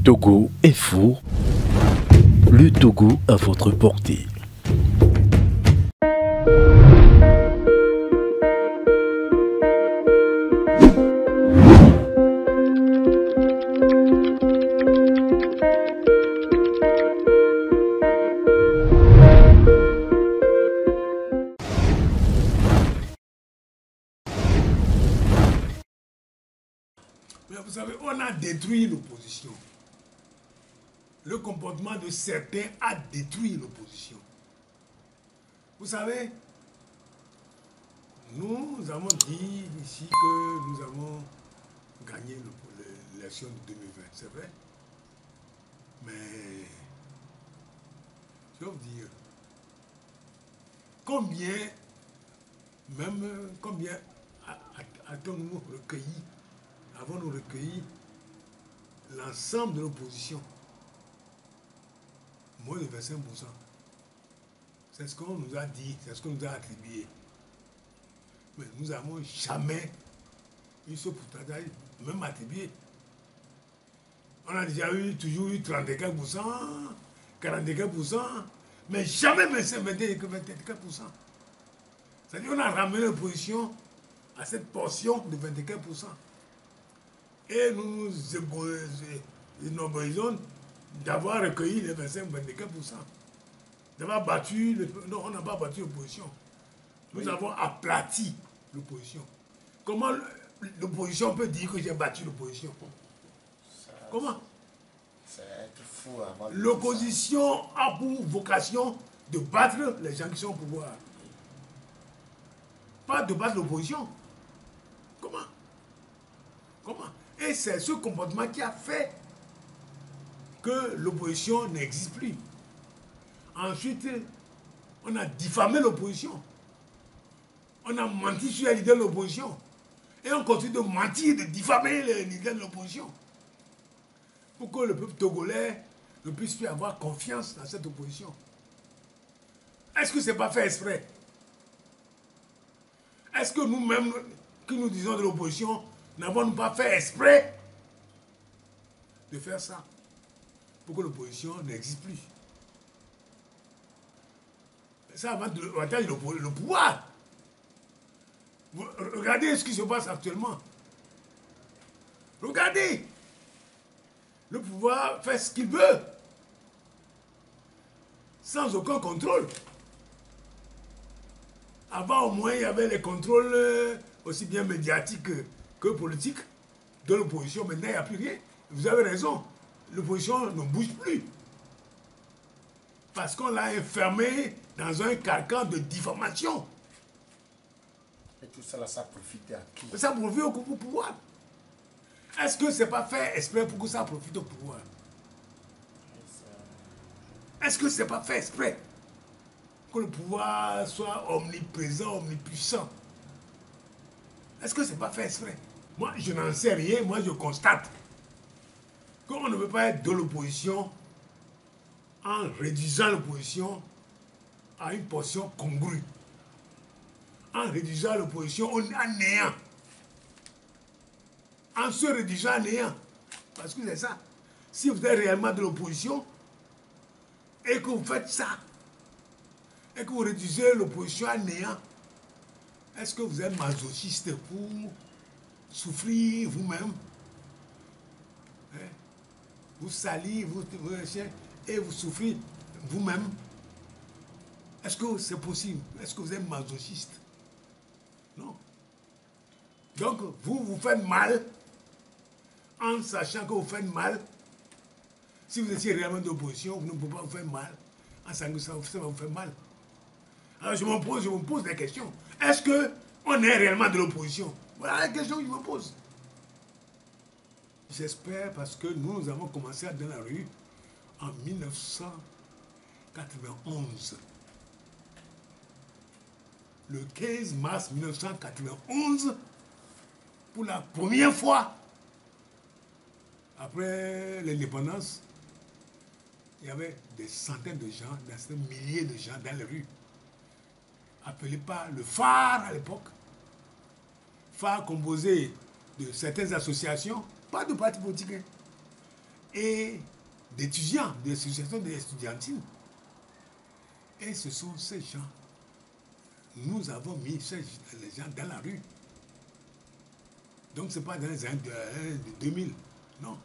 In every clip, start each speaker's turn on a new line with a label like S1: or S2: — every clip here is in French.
S1: Togo Info, le Togo à votre portée.
S2: Mais vous savez, on a détruit l'opposition. Le comportement de certains a détruit l'opposition. Vous savez, nous avons dit ici que nous avons gagné l'élection de 2020, c'est vrai. Mais, je veux vous dire, combien avons-nous recueilli l'ensemble de l'opposition? Moins de 25%. C'est ce qu'on nous a dit, c'est ce qu'on nous a attribué. Mais nous n'avons jamais eu ce pourcentage, même attribué. On a déjà toujours eu 34%, 44%, mais jamais 24%. C'est-à-dire qu'on a ramené l'opposition à cette portion de 24%. Et nous nous enorgueillissons d'avoir recueilli les 25-24%. D'avoir battu, non, on n'a pas battu l'opposition. Nous avons aplati l'opposition. Comment l'opposition peut dire que j'ai battu l'opposition? Comment?
S3: C'est être fou avant.
S2: L'opposition a pour vocation de battre les gens qui sont au pouvoir. Pas de battre l'opposition. Comment? Comment? Et c'est ce comportement qui a fait que l'opposition n'existe plus. Ensuite, on a diffamé l'opposition. On a menti sur les leaders de l'opposition. Et on continue de mentir, de diffamer les leaders de l'opposition. Pour que le peuple togolais ne puisse plus avoir confiance dans cette opposition. Est-ce que ce n'est pas fait exprès? Est-ce que nous-mêmes, qui nous disons de l'opposition, n'avons pas fait exprès de faire ça pour que l'opposition n'existe plus? Ça avantage le pouvoir. Regardez ce qui se passe actuellement. Regardez. Le pouvoir fait ce qu'il veut. Sans aucun contrôle. Avant, au moins, il y avait les contrôles aussi bien médiatiques que politiques de l'opposition. Maintenant, il n'y a plus rien. Vous avez raison. L'opposition ne bouge plus. Parce qu'on l'a enfermé dans un carcan de diffamation.
S3: Et tout ça, là, ça profite à qui?
S2: Ça profite au pouvoir. Est-ce que ce n'est pas fait exprès pour que ça profite au pouvoir? Est-ce que ce n'est pas fait exprès que le pouvoir soit omniprésent, omnipuissant? Est-ce que ce n'est pas fait exprès? Moi, je n'en sais rien. Moi, je constate qu'on ne veut pas être de l'opposition en réduisant l'opposition à une portion congrue. En réduisant l'opposition à néant. En se réduisant à néant. Parce que c'est ça. Si vous êtes réellement de l'opposition et que vous faites ça, et que vous réduisez l'opposition à néant, est-ce que vous êtes masochiste pour souffrir vous-même? Vous salir, et vous souffrez vous-même? Est-ce que c'est possible? Est-ce que vous êtes masochiste? Non. Donc, vous faites mal en sachant que vous faites mal. Si vous étiez réellement d'opposition, vous ne pouvez pas vous faire mal en sachant que ça va vous faire mal. Alors, je me pose des questions. Est-ce qu'on est réellement de l'opposition? Voilà la question que je me pose. J'espère parce que nous avons commencé dans la rue en 1991. Le 15 mars 1991, pour la première fois, après l'indépendance, il y avait des centaines de gens, des milliers de gens dans les rues, appelés par le phare à l'époque, phare composé de certaines associations, pas de partis politiques. et d'étudiants, des associations d'étudiantines. Et ce sont ces gens. Nous avons mis les gens dans la rue. Donc ce n'est pas dans les années de 2000. Non.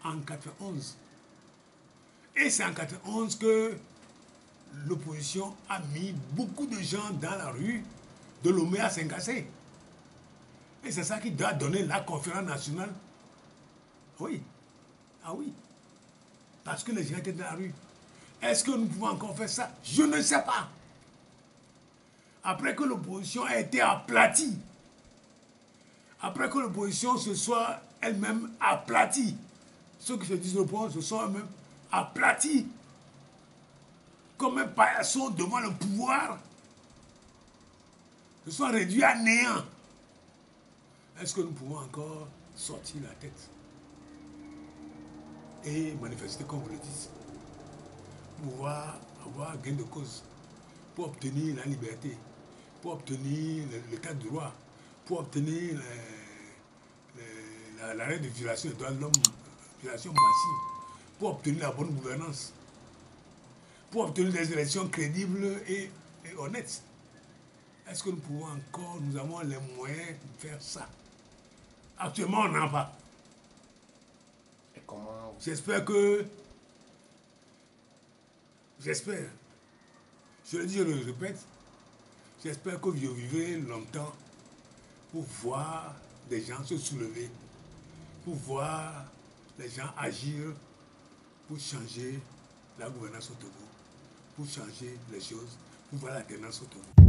S2: En 91. Et c'est en 91 que l'opposition a mis beaucoup de gens dans la rue de Lomé à Saint-Cassé. Et c'est ça qui doit donner la conférence nationale. Oui. Ah oui. Parce que les gens étaient dans la rue. Est-ce que nous pouvons encore faire ça? Je ne sais pas. Après que l'opposition a été aplatie, après que l'opposition se soit elle-même aplatie, ceux qui se disent l'opposition se sont eux-mêmes aplatis, comme un paillasson devant le pouvoir, se sont réduits à néant. Est-ce que nous pouvons encore sortir la tête et manifester comme vous le dites, pour pouvoir avoir gain de cause, pour obtenir la liberté, pour obtenir l'état de droit, pour obtenir l'arrêt de violation des droits de l'homme, violation massive, pour obtenir la bonne gouvernance, pour obtenir des élections crédibles et honnêtes. Est-ce que nous pouvons encore, nous avons les moyens de faire ça? Actuellement, on n'en a pas.
S3: Et comment?
S2: J'espère, je le dis, je le répète, j'espère que vous vivrez longtemps pour voir des gens se soulever, pour voir les gens agir, pour changer la gouvernance au Togo, pour changer les choses, pour voir la tendance au Togo.